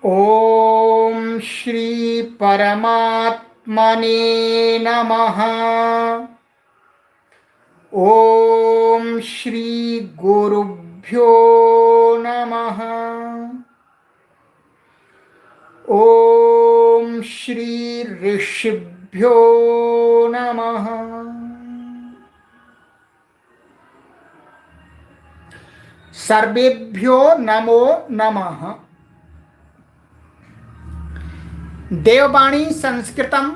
ओम श्री परमात्मने नमः। ओम श्री गुरुभ्यो नमः। ओम श्री ऋषिभ्यो नमः। सर्वेभ्यो नमो नमः। देववाणी संस्कृतम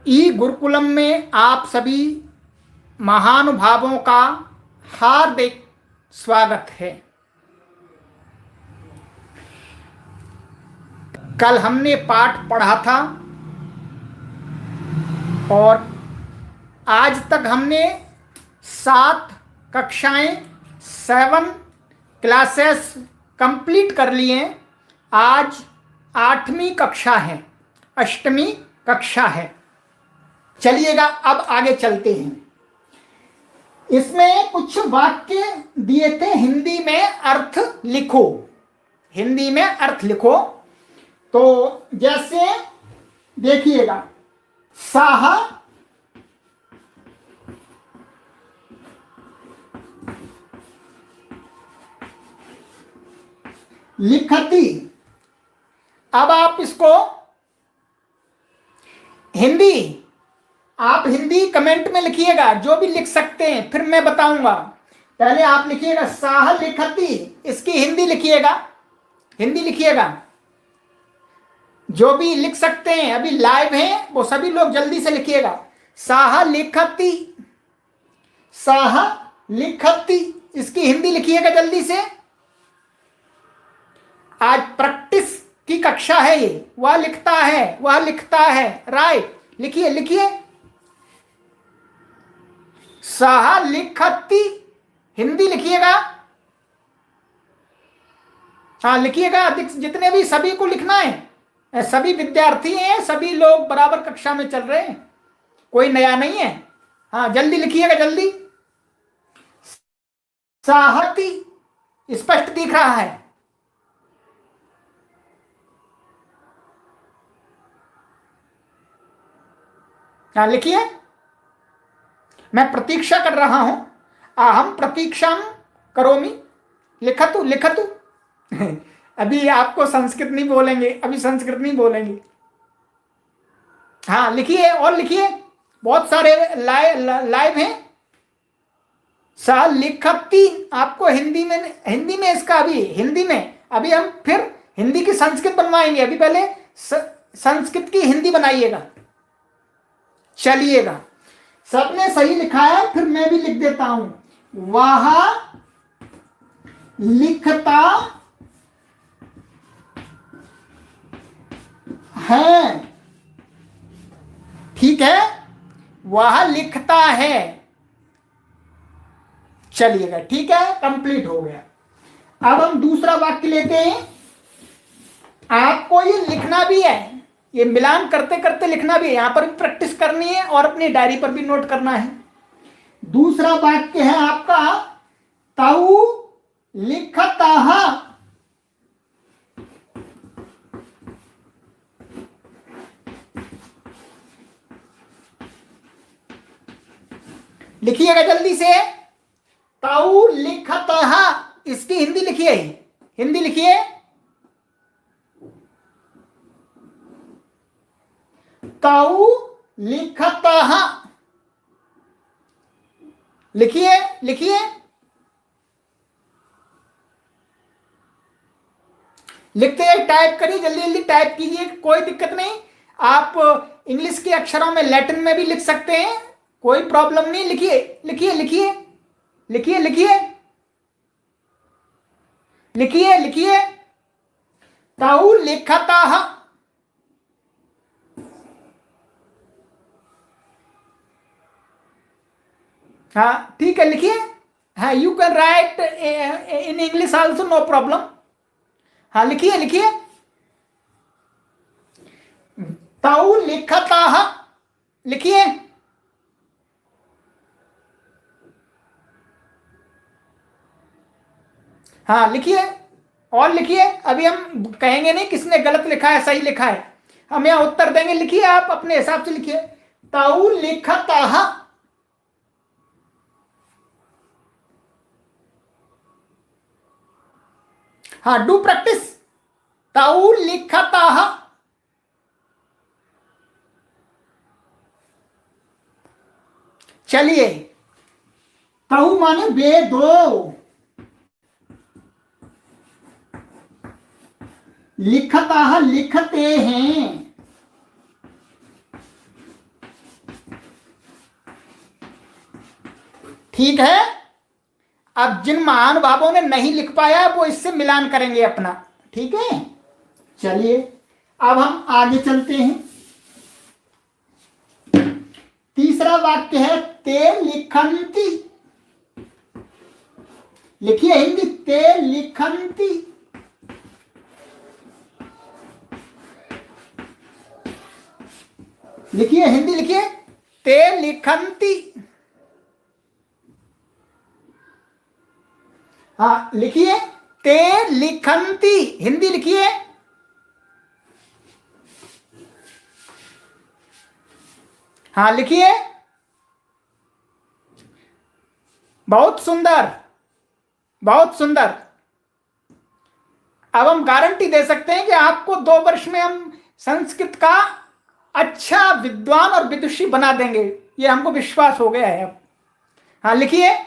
ई गुरुकुलम में आप सभी महानुभावों का हार्दिक स्वागत है। कल हमने पाठ पढ़ा था और आज तक हमने 7 कक्षाएं 7 क्लासेस कंप्लीट कर लिए। आज 8वीं कक्षा है, 8वीं कक्षा है। चलिएगा अब आगे चलते हैं। इसमें कुछ वाक्य दिए थे, हिंदी में अर्थ लिखो, हिंदी में अर्थ लिखो। तो जैसे देखिएगा, साह लिखती। अब आप इसको हिंदी, आप हिंदी कमेंट में लिखिएगा, जो भी लिख सकते हैं, फिर मैं बताऊंगा। पहले आप लिखिएगा साह लिखती, इसकी हिंदी लिखिएगा, हिंदी लिखिएगा। जो भी लिख सकते हैं, अभी लाइव हैं वो सभी लोग जल्दी से लिखिएगा। साह लिखती, साह लिखती, इसकी हिंदी लिखिएगा जल्दी से। आज प्रैक्टिस की कक्षा है ये। वह लिखता है, वह लिखता है, राइट। लिखिए लिखिए, साह लिखती, हिंदी लिखिएगा। हाँ लिखिएगा, जितने भी, सभी को लिखना है। सभी विद्यार्थी हैं, सभी लोग बराबर कक्षा में चल रहे हैं, कोई नया नहीं है। हाँ जल्दी लिखिएगा, जल्दी। साहती स्पष्ट दिख रहा है। हाँ लिखिए, मैं प्रतीक्षा कर रहा हूं। अहम प्रतीक्षा करोमि। लिखतु लिखतु। अभी आपको संस्कृत नहीं बोलेंगे, अभी संस्कृत नहीं बोलेंगे। हाँ लिखिए, और लिखिए, बहुत सारे लाइव हैं। सा लिखती आपको हिंदी में, हिंदी में इसका अभी हिंदी में, अभी हम फिर हिंदी की संस्कृत बनवाएंगे। अभी पहले संस्कृत की हिंदी बनाइएगा। चलिएगा, सबने सही लिखा है, फिर मैं भी लिख देता हूं। वह लिखता है, ठीक है, वह लिखता है। चलिएगा, ठीक है, कंप्लीट हो गया। अब हम दूसरा वाक्य लेते हैं। आपको ये लिखना भी है, ये मिलान करते करते लिखना भी है, यहां पर भी प्रैक्टिस करनी है और अपनी डायरी पर भी नोट करना है। दूसरा वाक्य है आपका, ताऊ लिखता है। लिखिएगा जल्दी से, ताऊ लिखता है, इसकी हिंदी लिखिए, हिंदी लिखिए। ताऊ लिखता है, लिखिए लिखिए। लिखते हैं, टाइप करिए, जल्दी जल्दी टाइप कीजिए, कोई दिक्कत नहीं। आप इंग्लिश के अक्षरों में, लैटिन में भी लिख सकते हैं, कोई प्रॉब्लम नहीं। लिखिए लिखिए लिखिए लिखिए लिखिए लिखिए लिखिए। ताऊ लिखता है। हाँ ठीक है, लिखिए। हाँ, you can write in English also, no problem. हाँ लिखिए लिखिए, ताऊ लिखता है, लिखिए। हाँ लिखिए, और लिखिए, अभी हम कहेंगे नहीं किसने गलत लिखा है सही लिखा है, हम यहां उत्तर देंगे। लिखिए, आप अपने हिसाब से लिखिए। तऊ लिखतः, हाँ, डू प्रैक्टिस। तऊ लिखतः, चलिए, तऊ माने वे दो, लिखतः लिखते हैं। ठीक है, अब जिन महानुभावों ने नहीं लिख पाया वो इससे मिलान करेंगे अपना। ठीक है, चलिए अब हम आगे चलते हैं। तीसरा वाक्य है ते लिखंती। लिखिए हिंदी, ते लिखंती। लिखिए हिंदी, लिखिए ते लिखंती। हाँ लिखिए, ते लिखंती, हिंदी लिखिए। हाँ लिखिए, बहुत सुंदर, बहुत सुंदर। अब हम गारंटी दे सकते हैं कि आपको 2 वर्ष में हम संस्कृत का अच्छा विद्वान और विदुषी बना देंगे, ये हमको विश्वास हो गया है अब। हाँ लिखिए,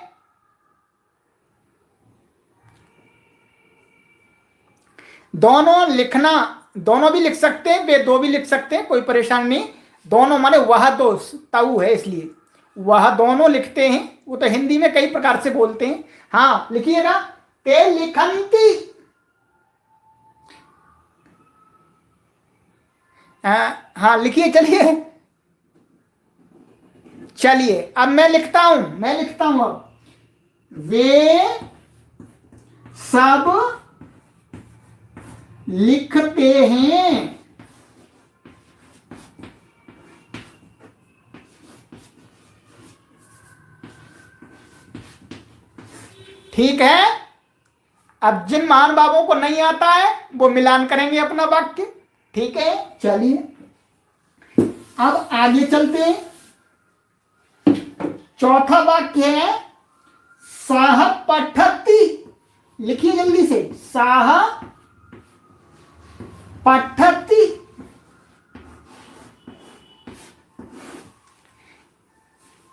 दोनों लिखना, दोनों भी लिख सकते हैं, वे दो भी लिख सकते हैं, कोई परेशानी नहीं। दोनों माने वह दो, ताऊ है इसलिए वह दोनों लिखते हैं। वो तो हिंदी में कई प्रकार से बोलते हैं। हाँ लिखिएगा, ते लिखंती। हाँ लिखिए, चलिए चलिए, अब मैं लिखता हूं अब। वे सब लिखते हैं। ठीक है, अब जिन महानुभावों को नहीं आता है वो मिलान करेंगे अपना वाक्य। ठीक है, चलिए अब आगे चलते हैं। चौथा वाक्य है साह पठती। लिखिए जल्दी से, साह पठती।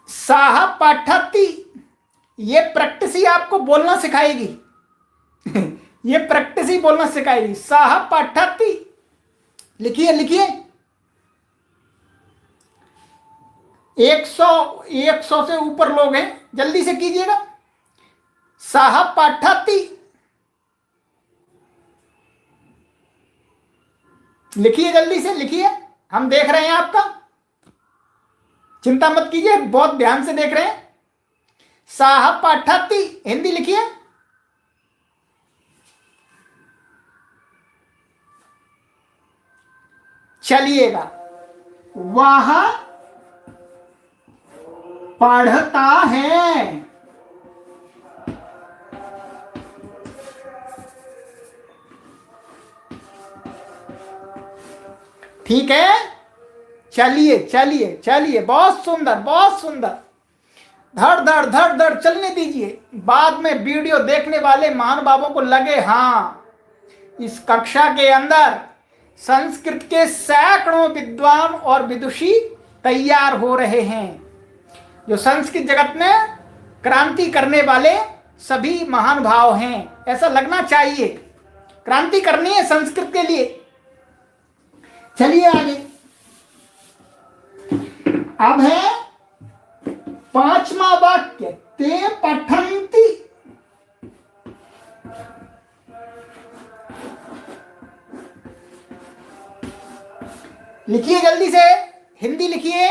साह पठती, ये प्रैक्टिस ही आपको बोलना सिखाएगी। ये प्रैक्टिस ही बोलना सिखाएगी। साह पठती, लिखिए लिखिए, 100 से ऊपर लोग हैं, जल्दी से कीजिएगा। साह पठती, लिखिए जल्दी से लिखिए, हम देख रहे हैं आपका, चिंता मत कीजिए, बहुत ध्यान से देख रहे हैं। साह पठती, हिंदी लिखिए। चलिएगा, वह पढ़ता है। ठीक है, चलिए चलिए चलिए, बहुत सुंदर बहुत सुंदर। धड़ धड़ धड़ धड़ चलने दीजिए। बाद में वीडियो देखने वाले महानुभावों को लगे हाँ, इस कक्षा के अंदर संस्कृत के सैकड़ों विद्वान और विदुषी तैयार हो रहे हैं, जो संस्कृत जगत में क्रांति करने वाले सभी महानुभाव हैं। ऐसा लगना चाहिए, क्रांति करनी है संस्कृत के लिए। चलिए आगे, अब है 5वां वाक्य, ते पठन्ति। लिखिए जल्दी से, हिंदी लिखिए,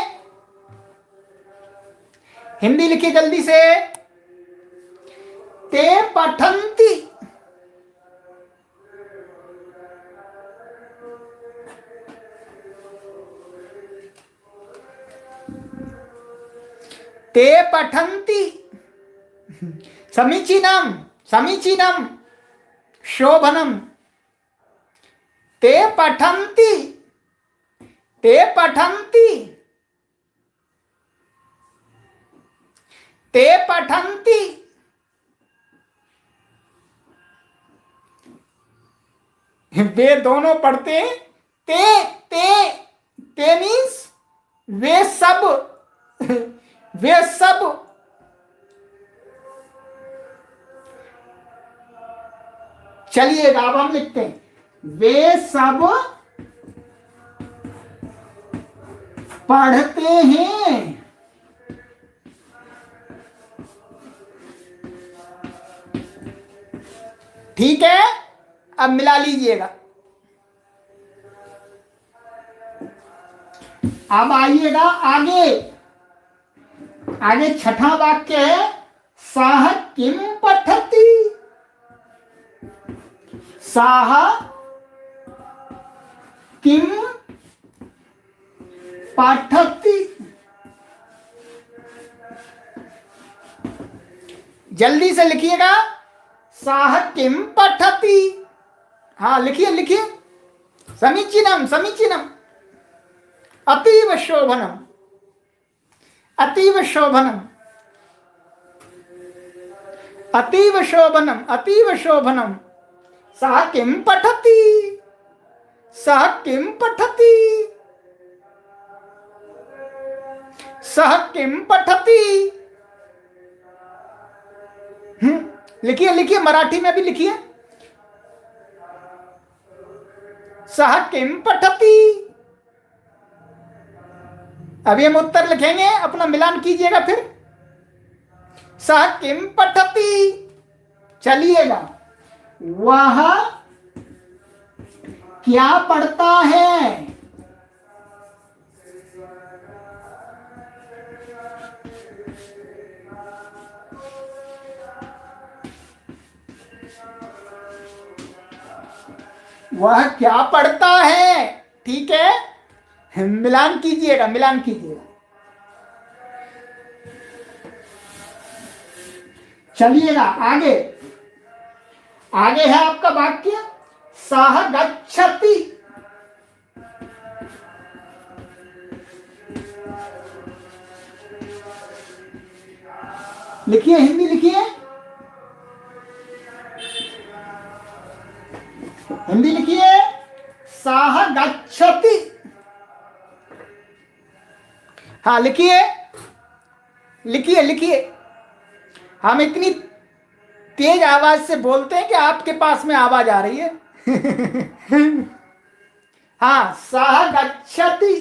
हिंदी लिखिए जल्दी से। ते पठन्ति, ते पठन्ति। समीचीनम समीचीनम, शोभनम। ते पठन्ति, ते पठन्ति, ते पठन्ति। वे दोनों पढ़ते हैं। ते मीन्स वे सब, वे सब। चलिएगा अब हम लिखते हैं, वे सब पढ़ते हैं। ठीक है, अब मिला लीजिएगा। अब आइएगा आगे। आगे छठा वाक्य है, सः किम पठति। सः किम पठति। जल्दी से लिखिएगा, सः किम पठति। हाँ लिखिए लिखिए। समीचीनम समीचीनम, अतीव शोभनम, अतीव शोभनम, अतीव शोभनम, अतीव शोभनम। सः किम पठति, सः किम पठति, सः किम पठति। लिखिए लिखिए, मराठी में भी लिखिए, सः किम पठति। अभी हम उत्तर लिखेंगे, अपना मिलान कीजिएगा फिर। सः किम पठति। चलिएगा, वह क्या पढ़ता है। वह क्या पढ़ता है। ठीक है, मिलान कीजिएगा, मिलान कीजिएगा। चलिएगा आगे। आगे है आपका वाक्य, सः गच्छति। लिखिए, हिंदी लिखिए, हिंदी लिखिए, सः गच्छति। हाँ लिखिए लिखिए लिखिए। हम इतनी तेज आवाज से बोलते हैं कि आपके पास में आवाज आ रही है। हाँ, सः गच्छति।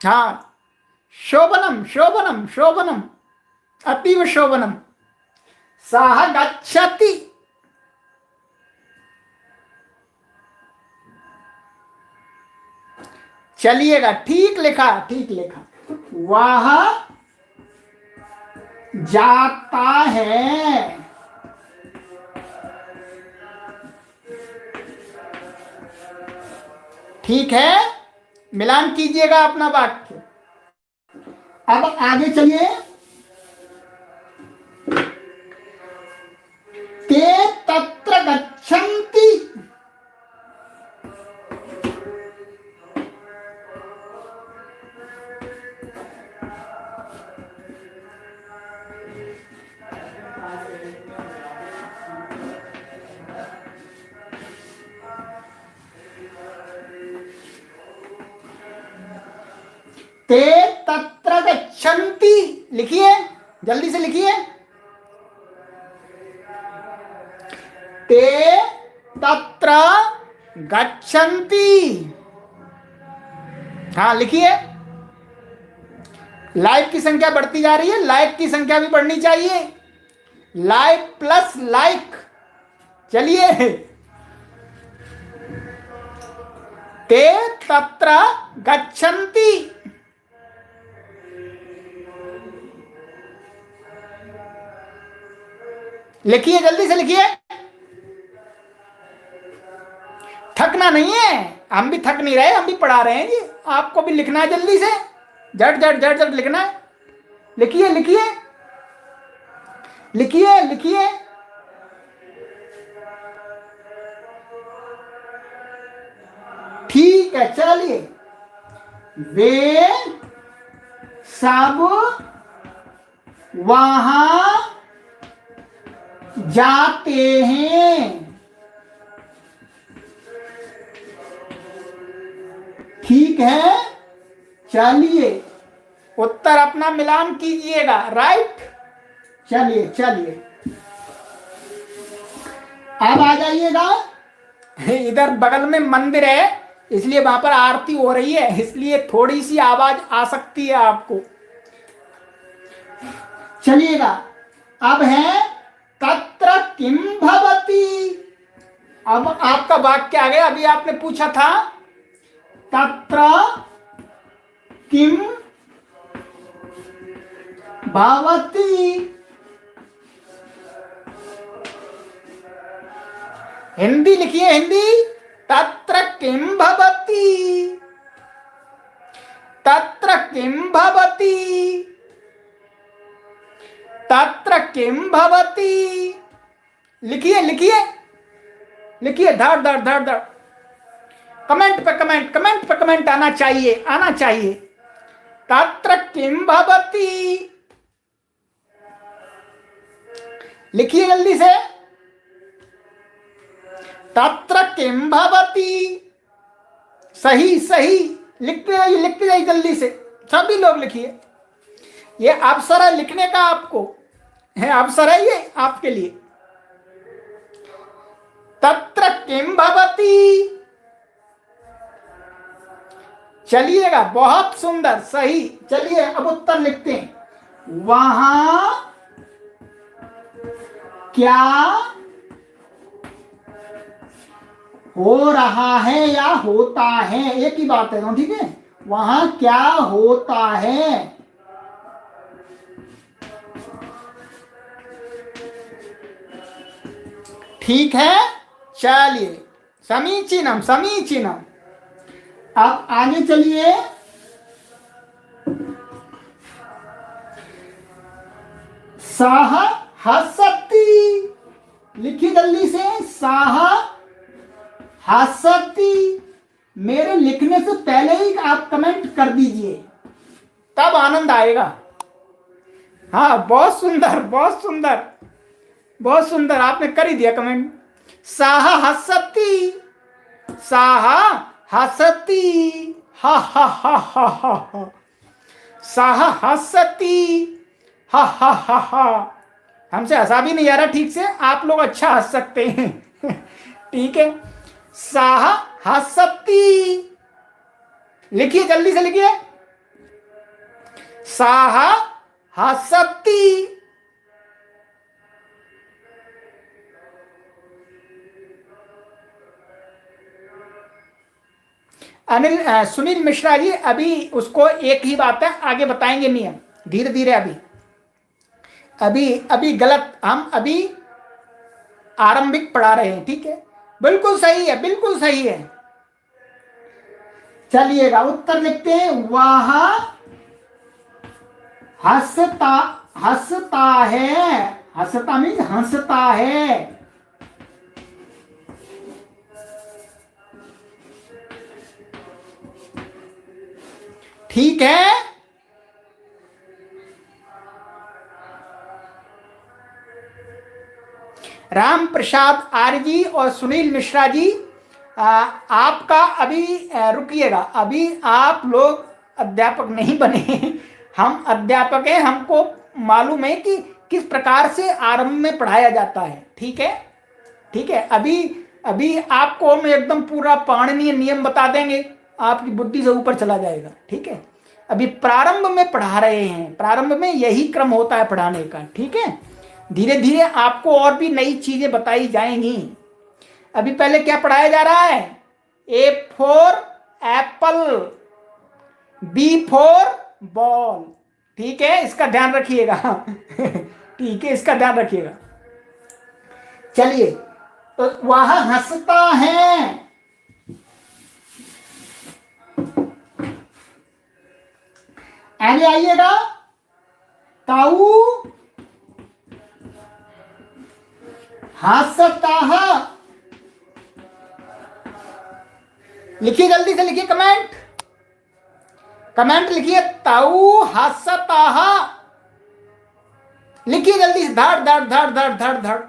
हाँ, शोभनम शोभनम शोभनम, अतीव शोभनम। सः गच्छति। चलिएगा, ठीक लिखा, ठीक लिखा। वह जाता है। ठीक है, मिलान कीजिएगा अपना वाक्य। अब आगे चलिए, ते तत्र गच्छन्ति। ते तत्र गच्छन्ति। लिखिए, जल्दी से लिखिए, ते तत्र गच्छन्ति। हाँ लिखिए। लाइक की संख्या बढ़ती जा रही है, लाइक की संख्या भी बढ़नी चाहिए। Like plus like. चलिए, ते तत्र गच्छन्ति। लिखिए, जल्दी से लिखिए, थकना नहीं है। हम भी थक नहीं रहे, हम भी पढ़ा रहे हैं जी। आपको भी लिखना है, जल्दी से झट झट झट झट लिखना है। लिखिए लिखिए, लिखिए लिखिए। ठीक है, चलिए। वे सब वहां जाते हैं। ठीक है, चलिए उत्तर अपना मिलान कीजिएगा। राइट, चलिए चलिए अब आ जाइएगा। इधर बगल में मंदिर है, इसलिए वहां पर आरती हो रही है, इसलिए थोड़ी सी आवाज आ सकती है आपको। चलिएगा, अब है तत्र किम भवति। अब आपका वाक्य आ गया। अभी आपने पूछा था तत्र किम भवति। हिंदी लिखिए, हिंदी। तत्र किम भवति, तत्र किम भवति, तत्र किम भवति। लिखिए लिखिए लिखिए, धड़ धड़ धड़ धड़। कमेंट पे कमेंट, कमेंट पे कमेंट आना चाहिए, आना चाहिए। तत्र किम भवति, लिखिए जल्दी से। तत्र किम भवति। सही सही, लिखते जाइए, लिखते जाइए जल्दी से, सभी लोग लिखिए। ये अवसर है लिखने का, आपको है अवसर है ये आपके लिए। तत्र किम भवति। चलिएगा, बहुत सुंदर, सही। चलिए अब उत्तर लिखते हैं। वहां क्या हो रहा है या होता है, एक ही बात है, ठीक है। वहां क्या होता है। ठीक है, चलिए, समीचीनम समीचीनम। अब आगे चलिए। सह हसती, लिखिए जल्दी से। सह हसती। मेरे लिखने से पहले ही आप कमेंट कर दीजिए, तब आनंद आएगा। हाँ, बहुत सुंदर बहुत सुंदर बहुत सुंदर, आपने कर ही दिया कमेंट। सह हसती, सह हसती, हा हा हा हा हा हा। सह हसती, हा हा हा हा। हमसे हंसा भी नहीं आ रहा ठीक से, आप लोग अच्छा हंस सकते हैं। ठीक है, सह हसती। लिखिए जल्दी से, लिखिए। सह हसती। सुनील मिश्रा जी, अभी उसको एक ही बात है, आगे बताएंगे नियम धीरे धीरे। अभी अभी अभी गलत, हम अभी आरंभिक पढ़ा रहे हैं, ठीक है। बिल्कुल सही है, बिल्कुल सही है। चलिएगा, उत्तर लिखते हैं। वह हंसता, हंसता है। हंसता मीन्स हंसता है। ठीक है, राम प्रसाद आर्य जी और सुनील मिश्रा जी, आपका अभी रुकिएगा। अभी आप लोग अध्यापक नहीं बने, हम अध्यापक हैं। हमको मालूम है कि किस प्रकार से आरंभ में पढ़ाया जाता है, ठीक है। ठीक है, अभी अभी आपको हम एकदम पूरा पाणिनीय नियम बता देंगे, आपकी बुद्धि से ऊपर चला जाएगा, ठीक है। अभी प्रारंभ में पढ़ा रहे हैं, प्रारंभ में यही क्रम होता है पढ़ाने का, ठीक है। धीरे धीरे आपको और भी नई चीजें बताई जाएंगी। अभी पहले क्या पढ़ाया जा रहा है? A for apple, B for ball, ठीक है, इसका ध्यान रखिएगा। ठीक है, इसका ध्यान रखिएगा। चलिए, तो वह हंसता है। आगे आइएगा। ताऊ हसतः, लिखिए जल्दी से, लिखिए कमेंट, कमेंट लिखिए। तऊ हसतः, लिखिए जल्दी से, धड़ धड़ धड़ धड़ धड़ धड़।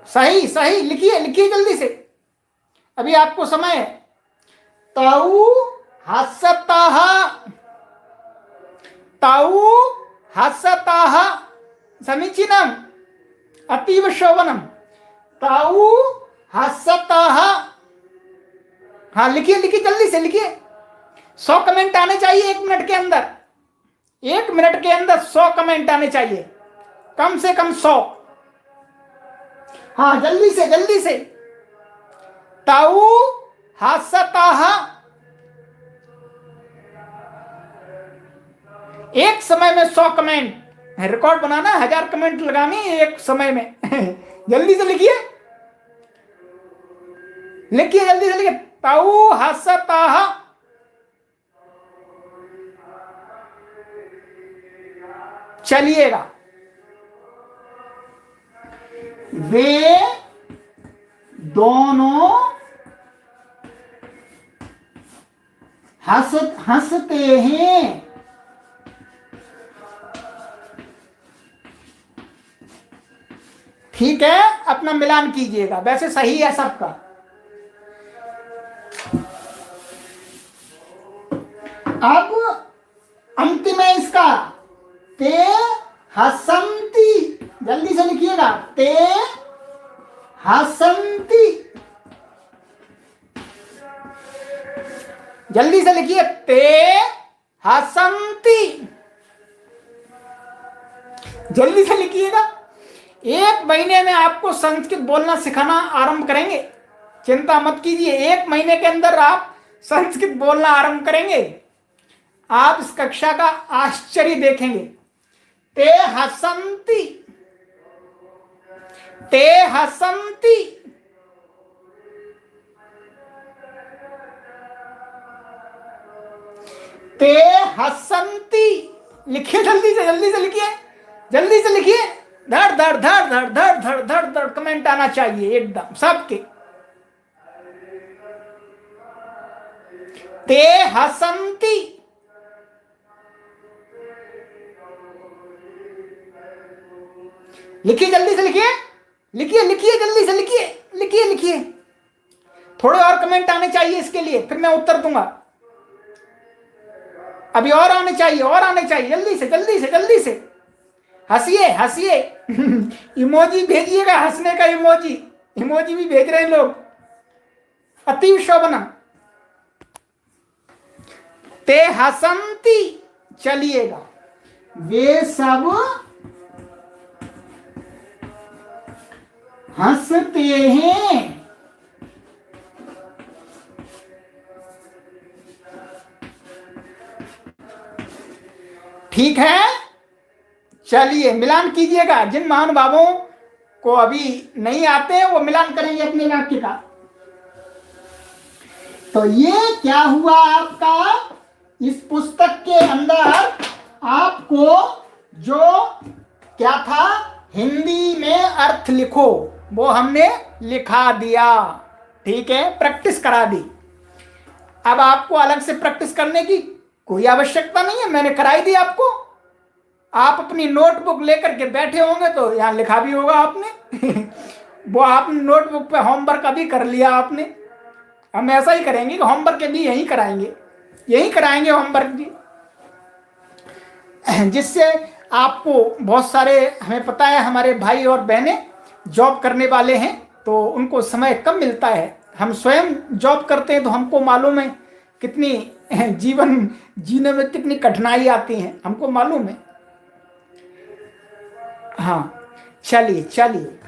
सही सही, लिखिए लिखिए जल्दी से, अभी आपको समय है। तऊ हसतः, तऊ हसतः, समीचीनम, अतीव शोभनम। तऊ हसतः, हाँ लिखिए लिखिए जल्दी से, लिखिए। 100 कमेंट आने चाहिए 1 मिनट के अंदर, 1 मिनट के अंदर 100 कमेंट आने चाहिए, कम से कम 100। हाँ जल्दी से जल्दी से। तऊ हसतः, एक समय में 100 कमेंट, रिकॉर्ड बनाना, 1000 कमेंट लगानी एक समय में। जल्दी से लिखिए, लिखिए जल्दी से, लिखिए। तऊ हसतः, चलिएगा। वे दोनों हंसते हैं। ठीक है, अपना मिलान कीजिएगा, वैसे सही है सबका। अब अंतिम है इसका, ते हसंती, जल्दी से लिखिएगा। ते हसंती, जल्दी से लिखिए। ते हसंती, जल्दी से लिखिएगा। 1 महीने में आपको संस्कृत बोलना सिखाना आरंभ करेंगे, चिंता मत कीजिए। 1 महीने के अंदर आप संस्कृत बोलना आरंभ करेंगे, आप इस कक्षा का आश्चर्य देखेंगे। ते हसंती, ते हसंती, ते हसंती, लिखिए जल्दी से, जल्दी से लिखिए, जल्दी से लिखिए। धड़ धड़ धड़ धड़ धड़ धड़ धड़ धड़ कमेंट आना चाहिए एकदम सबके। ते हसंती, लिखिए जल्दी से, लिखिए लिखिए लिखिए जल्दी से, लिखिए लिखिए लिखिए। थोड़े और कमेंट आने चाहिए इसके लिए, फिर मैं उत्तर दूंगा। अभी और आने चाहिए, और आने चाहिए, जल्दी से जल्दी से जल्दी से। हंसिए हंसिए। इमोजी भेजिएगा, हंसने का इमोजी, इमोजी भी भेज रहे हैं लोग। अति शोभनम। ते हसंती, चलिएगा। वे सब हंसते हैं। ठीक है, चलिए मिलान कीजिएगा। जिन महानुभावों को अभी नहीं आते हैं वो मिलान करेंगे अपने वाक्य का। तो ये क्या हुआ आपका, इस पुस्तक के अंदर आपको जो क्या था, हिंदी में अर्थ लिखो, वो हमने लिखा दिया। ठीक है, प्रैक्टिस करा दी। अब आपको अलग से प्रैक्टिस करने की कोई आवश्यकता नहीं है, मैंने कराई दी आपको। आप अपनी नोटबुक लेकर के बैठे होंगे तो यहाँ लिखा भी होगा आपने। वो आपने नोटबुक पे होमवर्क अभी कर लिया आपने। हम ऐसा ही करेंगे कि होमवर्क भी यही कराएंगे, यही कराएंगे होमवर्क भी, जिससे आपको बहुत सारे, हमें पता है हमारे भाई और बहनें जॉब करने वाले हैं तो उनको समय कम मिलता है। हम स्वयं जॉब करते हैं तो हमको मालूम है कितनी जीवन जीने में कितनी कठिनाई आती हैं, हमको मालूम है। हाँ चलिए चलिए,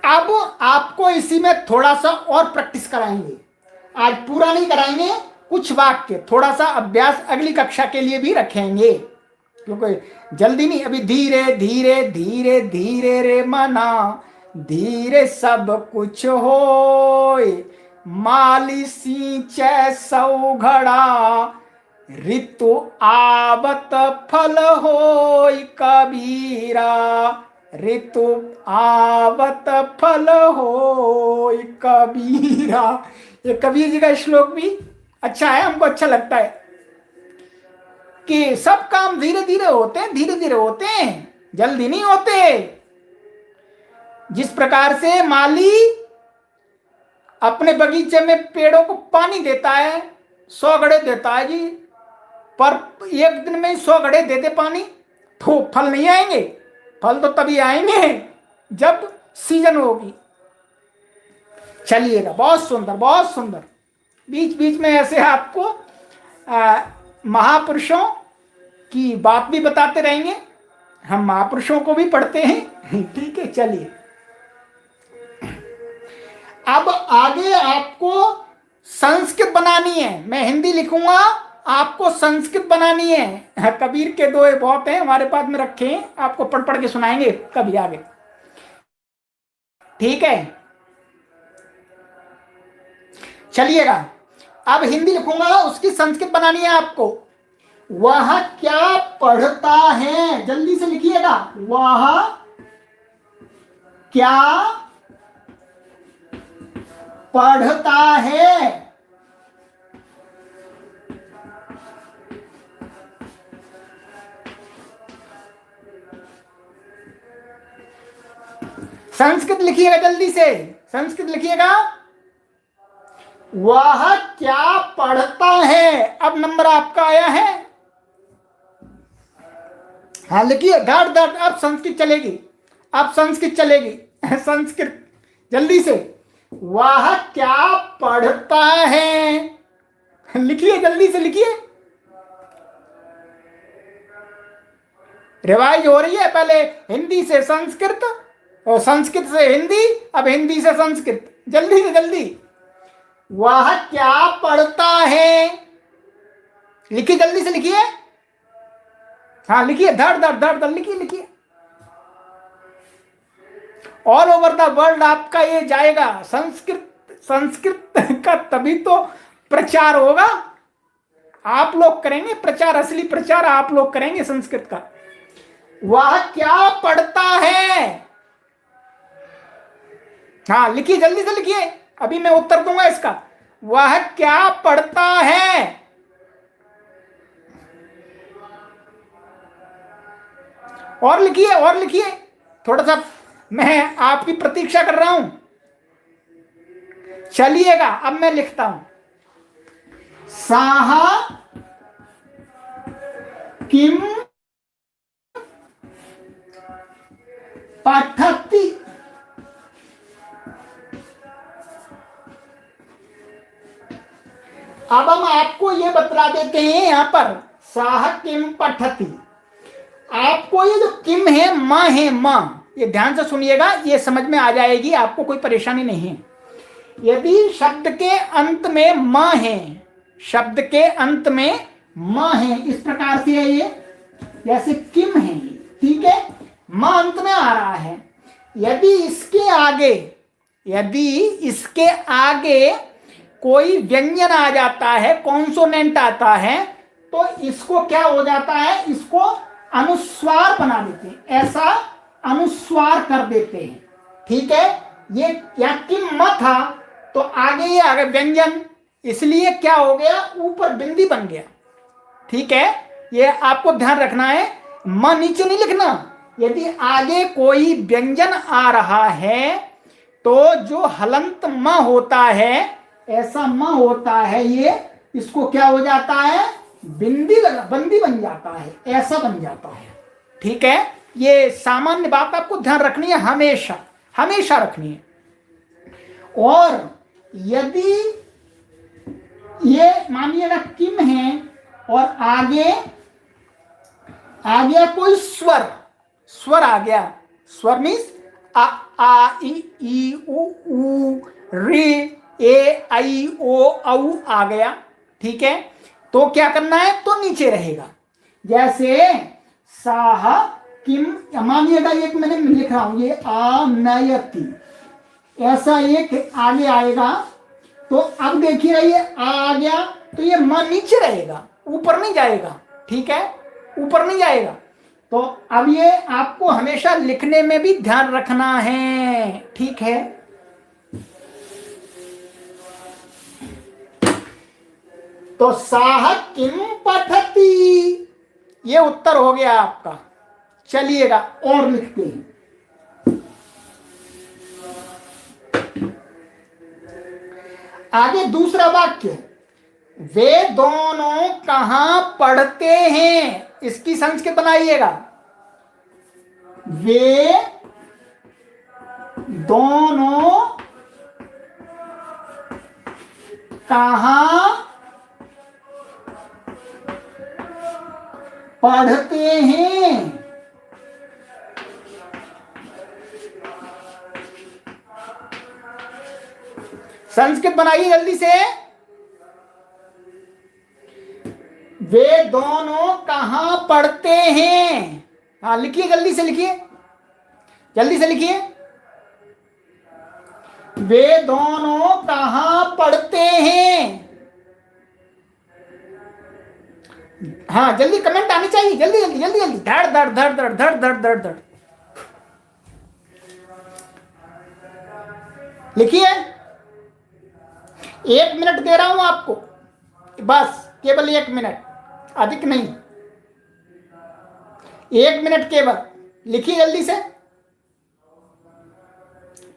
अब आपको इसी में थोड़ा सा और प्रैक्टिस कराएंगे। आज पूरा नहीं कराएंगे, कुछ वाक्य थोड़ा सा अभ्यास अगली कक्षा के लिए भी रखेंगे, क्योंकि जल्दी नहीं। अभी धीरे धीरे धीरे धीरे रे मना, धीरे सब कुछ होए, माली सींचे सौ घड़ा, ऋतु आवत फल होय कबीरा, ऋतु आवत फल होय कबीरा। ये कबीर जी का श्लोक भी अच्छा है, हमको अच्छा लगता है कि सब काम धीरे धीरे होते हैं, धीरे धीरे होते हैं, जल्दी नहीं होते। जिस प्रकार से माली अपने बगीचे में पेड़ों को पानी देता है, 100 घड़े देता है जी, पर एक दिन में 100 घड़े दे दे पानी तो फल नहीं आएंगे। फल तो तभी आएंगे जब सीजन होगी। चलिएगा, बहुत सुंदर बहुत सुंदर। बीच बीच में ऐसे आपको महापुरुषों की बात भी बताते रहेंगे, हम महापुरुषों को भी पढ़ते हैं। ठीक है, चलिए अब आगे आपको संस्कृत बनानी है। मैं हिंदी लिखूंगा, आपको संस्कृत बनानी है। कबीर के दोहे बहुत हैं हमारे पास में रखे हैं, आपको पढ़ पढ़ के सुनाएंगे कभी आगे। ठीक है, चलिएगा। अब हिंदी लिखूंगा, उसकी संस्कृत बनानी है आपको। वह क्या पढ़ता है, जल्दी से लिखिएगा। वह क्या पढ़ता है। संस्कृत लिखिएगा, जल्दी से संस्कृत लिखिएगा। वह क्या पढ़ता है। अब नंबर आपका आया है, हाँ लिखिए, धड़ धड़। अब संस्कृत चलेगी, अब संस्कृत चलेगी। संस्कृत जल्दी से। वह क्या पढ़ता है, लिखिए जल्दी से लिखिए। रिवाइज हो रही है, पहले हिंदी से संस्कृत और संस्कृत से हिंदी, अब हिंदी से संस्कृत। जल्दी से जल्दी। वह क्या पढ़ता है, लिखिए जल्दी से लिखिए। हाँ लिखिए, धड़ धड़ धड़ धड़ लिखिए लिखिए। ऑल ओवर द वर्ल्ड आपका ये जाएगा। संस्कृत का तभी तो प्रचार होगा। आप लोग करेंगे प्रचार, असली प्रचार आप लोग करेंगे संस्कृत का। वह क्या पढ़ता है, हाँ लिखिए जल्दी से लिखिए, अभी मैं उत्तर दूंगा इसका। वह क्या पढ़ता है। और लिखिए और लिखिए, थोड़ा सा मैं आपकी प्रतीक्षा कर रहा हूं। चलिएगा, अब मैं लिखता हूं। साहा किम पठति। अब हम आपको ये बतला देते हैं यहां पर, साह किम पठति। आपको ये जो किम है, मां है, मां, ये ध्यान से सुनिएगा, ये समझ में आ जाएगी, आपको कोई परेशानी नहीं है। यदि शब्द के अंत में मां है, शब्द के अंत में मां है, इस प्रकार से है ये, जैसे किम है, ठीक है, मां अंत में आ रहा है। यदि इसके आगे कोई व्यंजन आ जाता है, कॉन्सोनेंट आता है, तो इसको क्या हो जाता है, इसको अनुस्वार बना देते हैं, ऐसा अनुस्वार कर देते हैं। ठीक है, ये या किम म था तो आगे ये आगे व्यंजन, इसलिए क्या हो गया, ऊपर बिंदी बन गया। ठीक है, ये आपको ध्यान रखना है, म नीचे नहीं लिखना। यदि आगे कोई व्यंजन आ रहा है तो जो हलंत म होता है, ऐसा म होता है, ये इसको क्या हो जाता है, बंदी बन जाता है, ऐसा बन जाता है। ठीक है, ये सामान्य बात आपको ध्यान रखनी है, हमेशा हमेशा रखनी है। और यदि ये मानिएगा किम है और आगे आ गया कोई स्वर आ गया, स्वर मीन्स आ ई उ रे ए आई ओ औ आ गया। ठीक है, तो क्या करना है, तो नीचे रहेगा। जैसे साह किम, मानिएगा एक मैंने लिख रहा हूं, ये आनयति, ऐसा एक आगे आएगा, तो अब देखिए ये आ गया, तो ये म नीचे रहेगा, ऊपर नहीं जाएगा, ठीक है, ऊपर नहीं जाएगा। तो अब ये आपको हमेशा लिखने में भी ध्यान रखना है, ठीक है। तो साह किम पठती, ये उत्तर हो गया आपका। चलिएगा और लिखते हैं। आगे दूसरा वाक्य, वे दोनों कहां पढ़ते हैं, इसकी संस्कृत बनाइएगा। वे दोनों कहां पढ़ते हैं। संस्कृत बनाइए जल्दी से। वे दोनों कहां पढ़ते हैं, हाँ लिखिए, जल्दी से लिखिए, जल्दी से लिखिए। वे दोनों कहां पढ़ते हैं। हाँ जल्दी कमेंट आनी चाहिए, जल्दी जल्दी जल्दी जल्दी, धड़ धड़ धड़ धड़ धड़ धड़ धड़ धड़ लिखिए। 1 मिनट दे रहा हूं आपको, बस केवल 1 मिनट, अधिक नहीं, 1 मिनट केवल। लिखिए जल्दी से,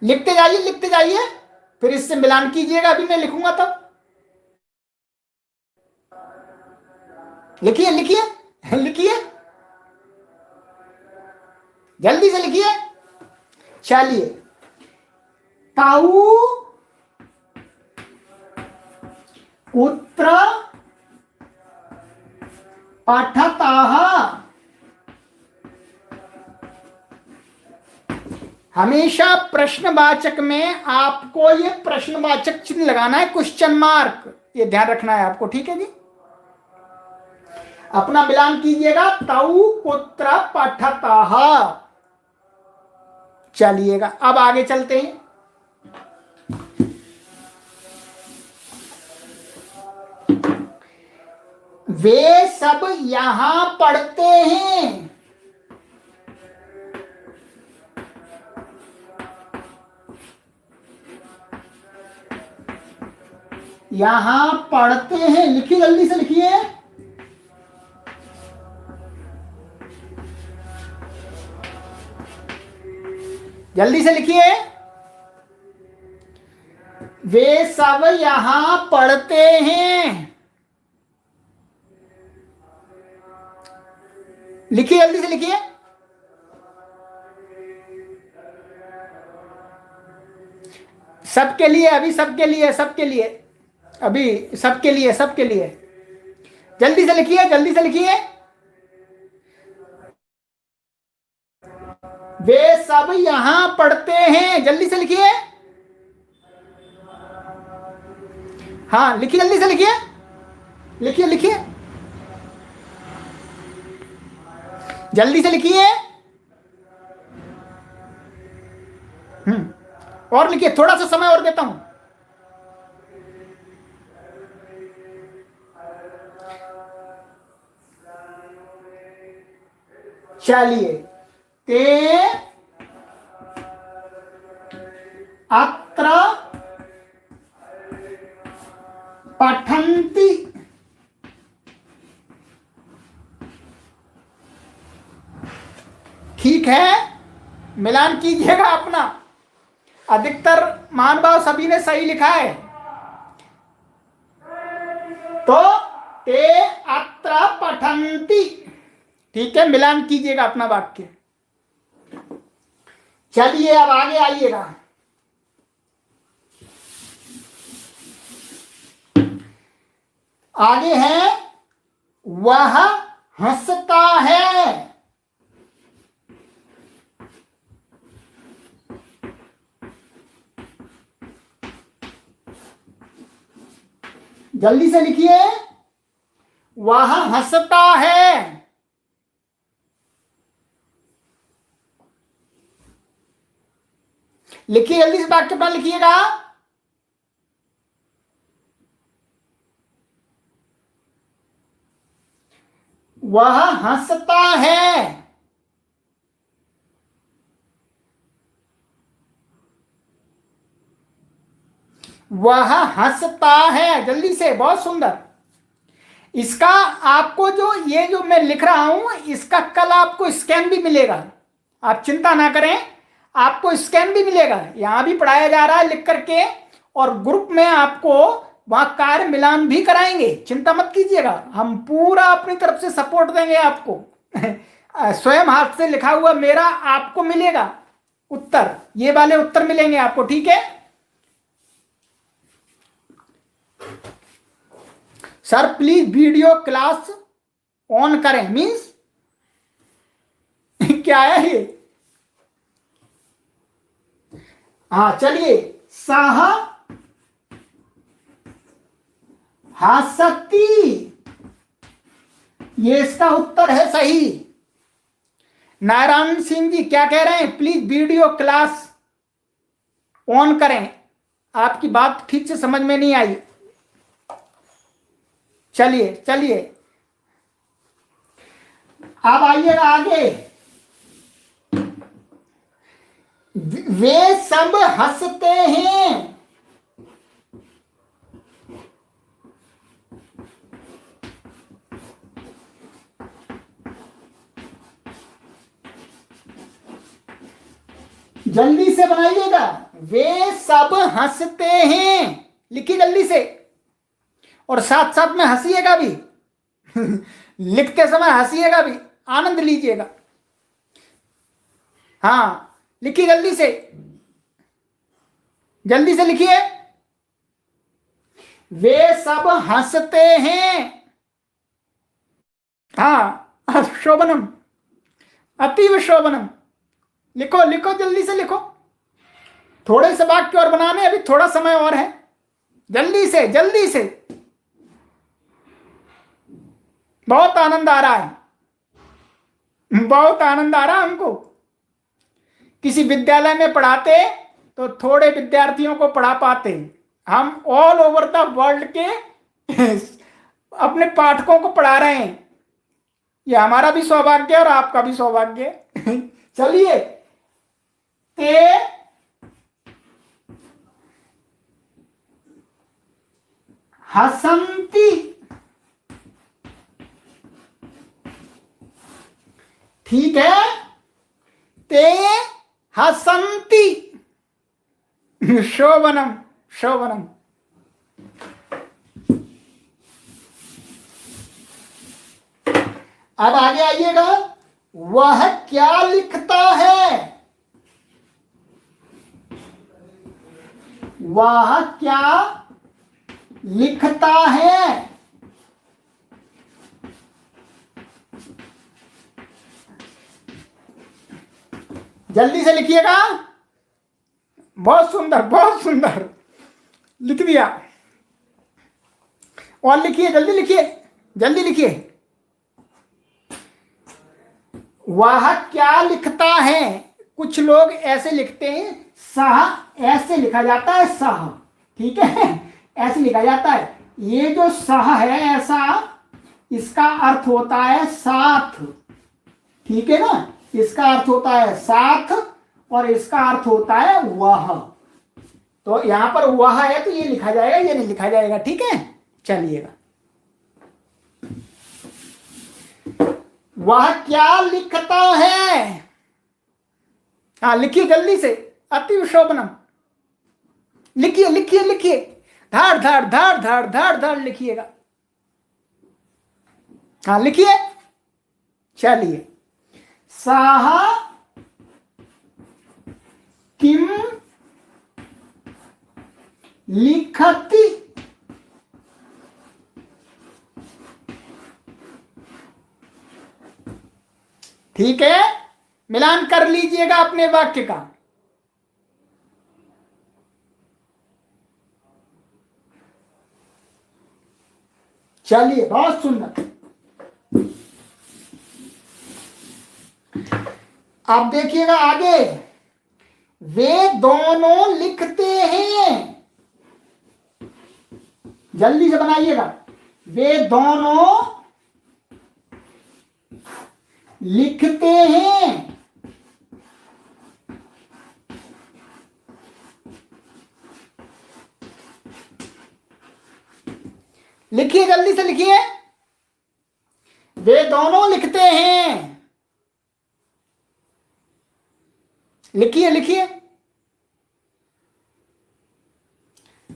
लिखते जाइए लिखते जाइए, फिर इससे मिलान कीजिएगा, अभी मैं लिखूंगा तब। लिखिए लिखिए लिखिए, जल्दी से लिखिए। चलिए, ताऊ कुत्र पठताः, हमेशा प्रश्नवाचक में आपको ये प्रश्नवाचक चिन्ह लगाना है, क्वेश्चन मार्क, ये ध्यान रखना है आपको, ठीक है जी। अपना मिलान कीजिएगा, ताऊ कुत्र पठताः। चलिएगा अब आगे चलते हैं। वे सब यहां पढ़ते हैं। यहां पढ़ते हैं, लिखिए जल्दी से लिखिए। जल्दी से लिखिए। वे सब यहां पढ़ते हैं, लिखिए जल्दी से लिखिए। सबके लिए, अभी सबके लिए, सबके लिए, अभी सबके लिए, सबके लिए, जल्दी से लिखिए, जल्दी से लिखिए। वे सब यहां पढ़ते हैं, जल्दी से लिखिए। हाँ लिखिए, जल्दी से लिखिए, लिखिए लिखिए, जल्दी से लिखिए। और लिखिए, थोड़ा सा समय और देता हूं। चलिए, ते अत्र पठन्ति, ठीक है, मिलान कीजिएगा अपना। अधिकतर मान भाव सभी ने सही लिखा है। तो ते अत्र पठन्ति, ठीक है, मिलान कीजिएगा अपना वाक्य। चलिए अब आगे आइएगा। आगे है, वह हंसता है। जल्दी से लिखिए, वह हंसता है। लिखिए जल्दी से, वाक्य अपना लिखिएगा। वह हंसता है। वह हंसता है, जल्दी से, बहुत सुंदर। इसका आपको जो ये जो मैं लिख रहा हूं इसका कल आपको स्कैन भी मिलेगा, आप चिंता ना करें, आपको स्कैन भी मिलेगा। यहां भी पढ़ाया जा रहा है लिख करके, और ग्रुप में आपको वहां कार्य मिलान भी कराएंगे, चिंता मत कीजिएगा, हम पूरा अपनी तरफ से सपोर्ट देंगे आपको। स्वयं हाथ से लिखा हुआ मेरा आपको मिलेगा उत्तर, ये वाले उत्तर मिलेंगे आपको, ठीक है sir? Please video class on करें, मीन्स क्या है ये? हाँ चलिए, सह हंसती, ये इसका उत्तर है सही। नारायण सिंह जी क्या कह रहे हैं? प्लीज वीडियो क्लास ऑन करें। आपकी बात ठीक से समझ में नहीं आई। चलिए चलिए, अब आइएगा आगे। वे सब हंसते हैं। जल्दी से बनाइएगा, वे सब हंसते हैं, लिखिए जल्दी से, और साथ साथ में हंसिएगा भी। लिखते समय हंसिएगा भी, आनंद लीजिएगा। हाँ लिखिए जल्दी से, जल्दी से लिखिए। वे सब हंसते हैं। हाँ शोभनम, अतीव शोभनम, लिखो लिखो जल्दी से लिखो। थोड़े से वाक्य और बनाने, अभी थोड़ा समय और है, जल्दी से जल्दी से। बहुत आनंद आ रहा है, बहुत आनंद आ रहा है हमको। किसी विद्यालय में पढ़ाते तो थोड़े विद्यार्थियों को पढ़ा पाते, हम ऑल ओवर द वर्ल्ड के अपने पाठकों को पढ़ा रहे हैं। ये हमारा भी सौभाग्य और आपका भी सौभाग्य। चलिए, ते हसंती, ठीक है, ते हसंती, शोभनम शोभनम। अब आगे आइएगा, वह क्या लिखता है? वह क्या लिखता है? जल्दी से लिखिएगा, बहुत सुंदर बहुत सुंदर, लिख दिया। और लिखिए, जल्दी लिखिए, जल्दी लिखिए। वह क्या लिखता है? कुछ लोग ऐसे लिखते हैं, सह ऐसे लिखा जाता है, सह, ठीक है, ऐसे लिखा जाता है। ये जो सह है ऐसा, इसका अर्थ होता है साथ, ठीक है ना, इसका अर्थ होता है साथ, और इसका अर्थ होता है वह। तो यहां पर वह है तो ये लिखा जाएगा, ये नहीं लिखा जाएगा, ठीक है। चलिएगा, वह क्या लिखता है? हाँ लिखिए जल्दी से, अति शोभनम, लिखिए लिखिए लिखिए, धाड़ धाड़ धाड़ धाड़ धाड़ धाड़ लिखिएगा। हाँ लिखिए। चलिए, सह किम लिखति, ठीक है, मिलान कर लीजिएगा अपने वाक्य का। चलिए, बहुत सुंदर। अब देखिएगा आगे, वे दोनों लिखते हैं, जल्दी से बनाइएगा। वे दोनों लिखते हैं। लिखिए, जल्दी से लिखिए। वे दोनों लिखते हैं। लिखिए लिखिए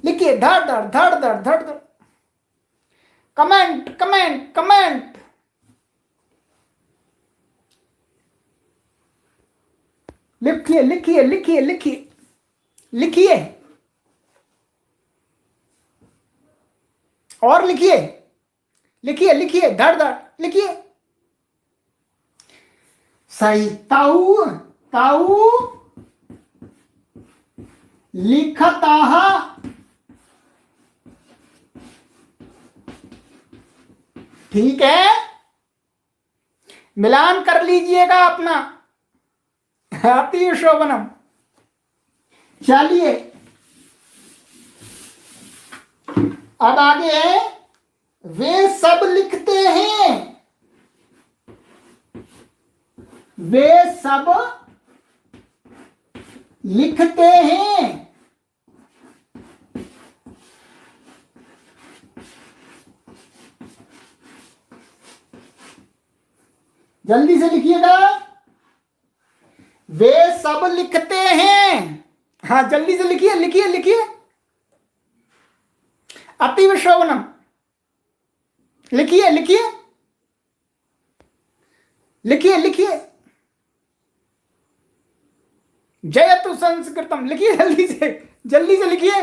लिखिए, धड़ धड़ धड़ धड़ धड़ धड़। Comment comment comment. लिखिए लिखिए लिखिए लिखिए लिखिए, और लिखिए लिखिए लिखिए, धड़ धड़ लिखिए। सही। ताऊ ताऊ लिखता। ठीक है, मिलान कर लीजिएगा अपना। अति शोभनम। चलिए, अब आगे है, वे सब लिखते हैं। वे सब लिखते हैं। जल्दी से लिखिएगा। वे सब लिखते हैं। हाँ, जल्दी से लिखिए लिखिए लिखिए। अतीव शोभनम। लिखिए लिखिए लिखिए लिखिए। जयतु संस्कृतम। लिखिए जल्दी से लिखिए।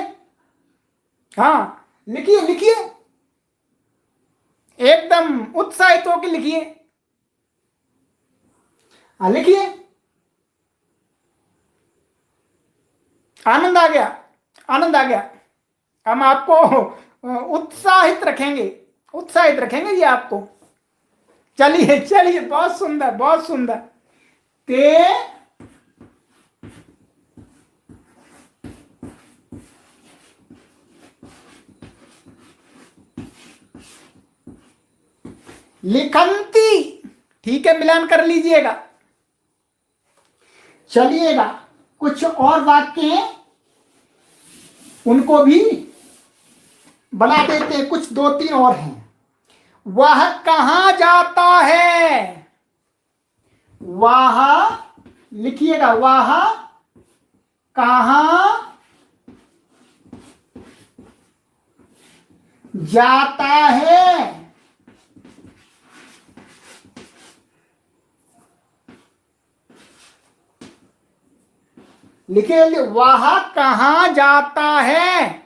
हाँ, लिखिए लिखिए, एकदम उत्साहित होकर लिखिए। हाँ, लिखिए। आनंद आ गया, आनंद आ गया। हम आपको उत्साहित रखेंगे, उत्साहित रखेंगे जी आपको। चलिए चलिए, बहुत सुंदर बहुत सुंदर। ते लिखंती। ठीक है, मिलान कर लीजिएगा। चलिएगा, कुछ और वाक्य हैं, उनको भी बना देते हैं। कुछ 2-3 और हैं। वह कहां जाता है। वह, लिखिएगा, वह कहां जाता है। लिखिए, वह कहां जाता है।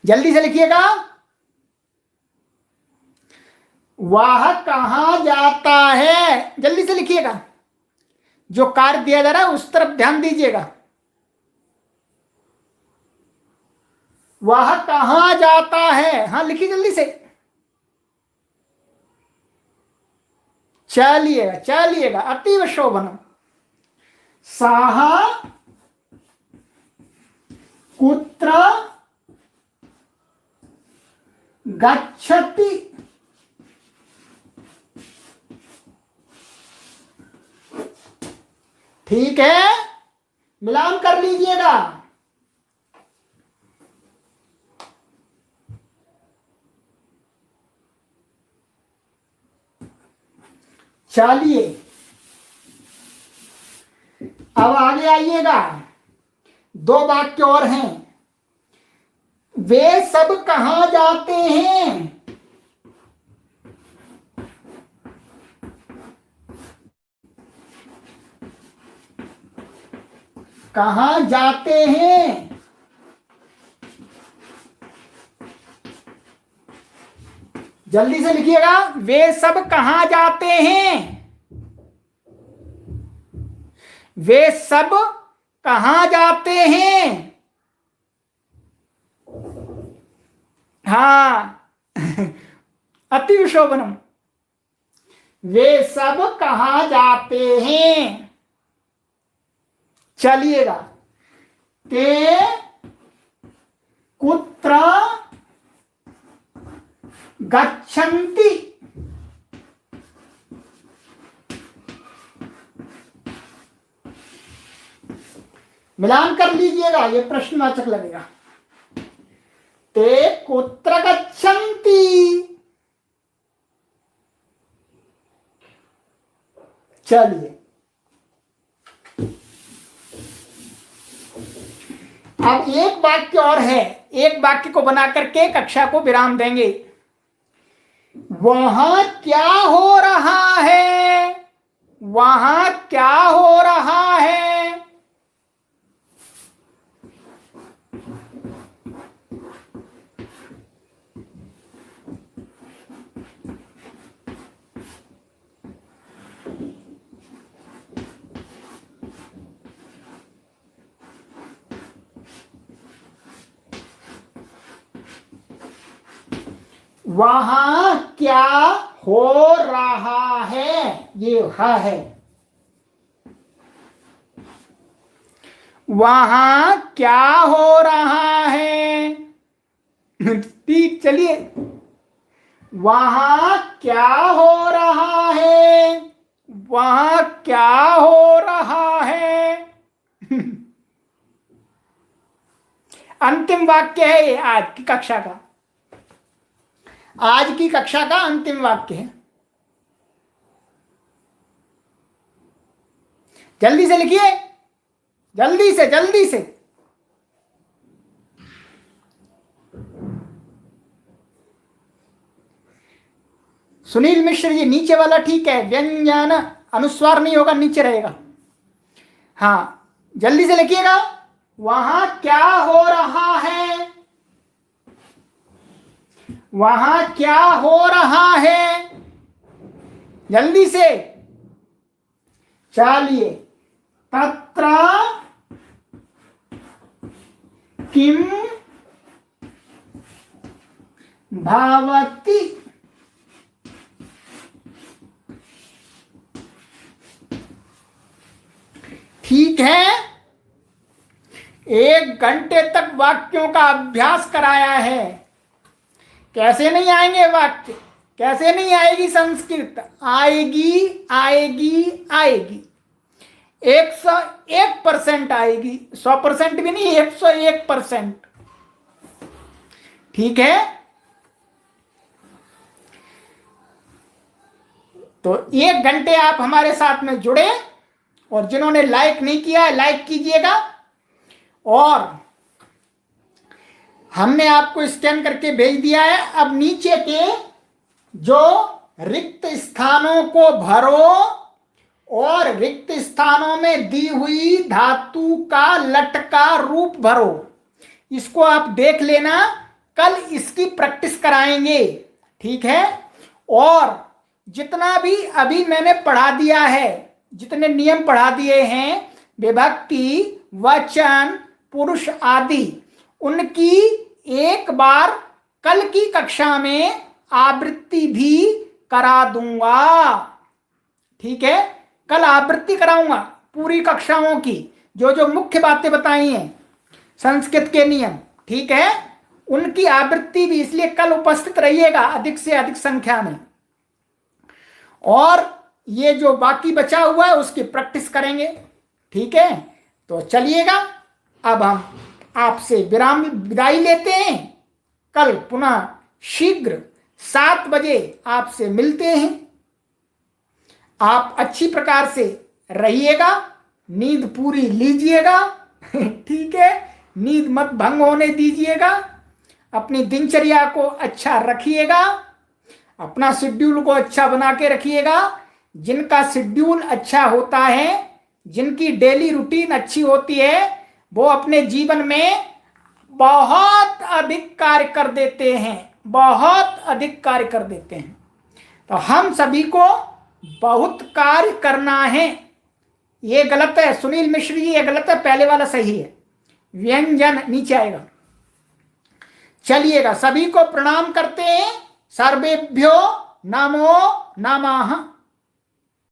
जल्दी से लिखिएगा। वह कहां जाता है, जल्दी से लिखिएगा। जो कार्य दिया जा रहा है उस तरफ ध्यान दीजिएगा। वह कहां जाता है। हाँ, लिखिए जल्दी से। चलिएगा चलिएगा, अतीव शोभनम। साह कुत्र गच्छति। ठीक है, मिलान कर लीजिएगा। चलिए, अब आगे आइएगा। 2 वाक्य और हैं। वे सब कहां जाते हैं। कहां जाते हैं। जल्दी से लिखिएगा। वे सब कहां जाते हैं। वे सब कहां जाते हैं। हाँ, अति शोभनम। वे सब कहां जाते हैं। चलिएगा। ते कुत्र गच्छन्ति, मिलान कर लीजिएगा, ये प्रश्नवाचक लगेगा। ते कुत्र गच्छन्ति, चलिए अब एक वाक्य और है, एक वाक्य को बना करके कक्षा को विराम देंगे। वहां क्या हो रहा है, वहां क्या हो रहा है, वहां क्या हो रहा है, ये है। वहां क्या हो रहा है, ठीक, चलिए। वहां क्या हो रहा है, वहां क्या हो रहा है। अंतिम वाक्य है ये आज की कक्षा का, आज की कक्षा का अंतिम वाक्य है। जल्दी से लिखिए, जल्दी से, जल्दी से। सुनील मिश्र जी, नीचे वाला ठीक है, व्यंजन अनुस्वार नहीं होगा, नीचे रहेगा। हाँ, जल्दी से लिखिएगा। वहां क्या हो रहा है, वहां क्या हो रहा है, जल्दी से। चलिए, तत्र किम भवति, ठीक है। 1 घंटे तक वाक्यों का अभ्यास कराया है। कैसे नहीं आएंगे वाक्य, कैसे नहीं आएगी संस्कृत, आएगी आएगी आएगी, 101% आएगी, 100% भी नहीं, 101%, ठीक है। तो 1 घंटे आप हमारे साथ में जुड़े, और जिन्होंने लाइक नहीं किया है लाइक कीजिएगा, और हमने आपको स्कैन करके भेज दिया है। अब नीचे के जो रिक्त स्थानों को भरो, और रिक्त स्थानों में दी हुई धातु का लटका रूप भरो। इसको आप देख लेना, कल इसकी प्रैक्टिस कराएंगे, ठीक है। और जितना भी अभी मैंने पढ़ा दिया है, जितने नियम पढ़ा दिए हैं, विभक्ति, वचन, पुरुष आदि, उनकी एक बार कल की कक्षा में आवृत्ति भी करा दूंगा, ठीक है। कल आवृत्ति कराऊंगा पूरी कक्षाओं की, जो जो मुख्य बातें बताई हैं संस्कृत के नियम, ठीक है, उनकी आवृत्ति भी। इसलिए कल उपस्थित रहिएगा अधिक से अधिक संख्या में, और ये जो बाकी बचा हुआ है उसकी प्रैक्टिस करेंगे, ठीक है। तो चलिएगा, अब हम आपसे विदाई लेते हैं। कल पुनः शीघ्र 7 बजे आपसे मिलते हैं। आप अच्छी प्रकार से रहिएगा, नींद पूरी लीजिएगा, ठीक है, नींद मत भंग होने दीजिएगा, अपनी दिनचर्या को अच्छा रखिएगा, अपना शेड्यूल को अच्छा बना के रखिएगा। जिनका शेड्यूल अच्छा होता है, जिनकी डेली रूटीन अच्छी होती है, वो अपने जीवन में बहुत अधिक कार्य कर देते हैं, बहुत अधिक कार्य कर देते हैं। तो हम सभी को बहुत कार्य करना है। ये गलत है सुनील मिश्र जी, ये गलत है, पहले वाला सही है, व्यंजन नीचे आएगा। चलिएगा, सभी को प्रणाम करते हैं। सर्वेभ्यो नमो नमः।